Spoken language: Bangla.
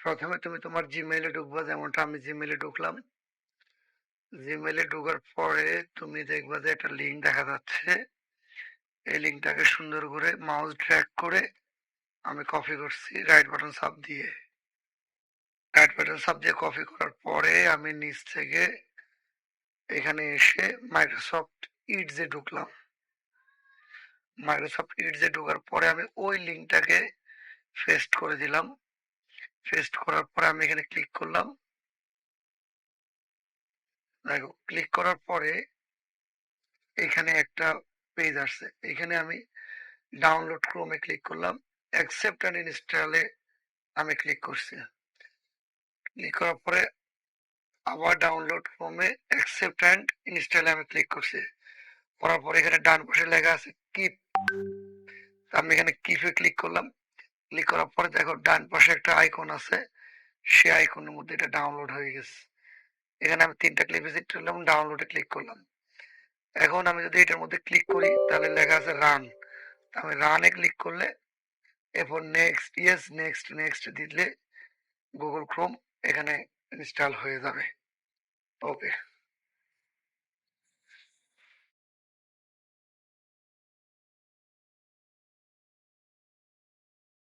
প্রথমে তুমি তোমার জিমেইলে ঢুকবা, যেমনটা আমি জিমেইলে ঢুকলাম। জিমেইলে ঢোকার পরে তুমি দেখবা যে একটা লিঙ্ক দেখা যাচ্ছে। এই লিঙ্কটাকে সুন্দর করে মাউস ড্র্যাগ করে আমি কপি করছি রাইট বাটন চাপ দিয়ে। রাইট বাটন চাপ দিয়ে কপি করার পরে আমি নিচ থেকে এখানে এসে মাইক্রোসফট ইডসে ঢুকলাম। মাইক্রোসফট ইডসে ঢোকার পরে আমি ওই লিঙ্কটাকে পেস্ট করে দিলাম। পেস্ট করার পরে আমি এখানে ক্লিক করলাম। দেখো, ক্লিক করার পরে এখানে একটা পেজ আসছে। এখানে আমি ডাউনলোড ক্রোমে ক্লিক করলাম। অ্যাকসেপ্ট অ্যান্ড ইনস্টলে আমি ক্লিক করছি। ক্লিক করার পরে আবার ডাউনলোড ক্রোমে অ্যাকসেপ্ট অ্যান্ড ইনস্টলে আমি ক্লিক করছি। করার পরে এখানে ডান পাশে লেখা আছে কিপ। আমি এখানে কিপে ক্লিক করলাম। ক্লিক করার পরে দেখো ডান পাশে একটা আইকন আছে, সেই আইকনের মধ্যে এটা ডাউনলোড হয়ে গেছে। এখানে আমি 3টা ক্লিক ভিজিট করলাম, ডাউনলোডে ক্লিক করলাম। এখন আমি যদি এটার মধ্যে ক্লিক করি তাহলে লেখা আছে রান। আমি রানে ক্লিক করলে এরপর নেক্সট, ইয়েস, নেক্সট, নেক্সট দিলে গুগল ক্রোম এখানে ইনস্টল হয়ে যাবে। ওকে।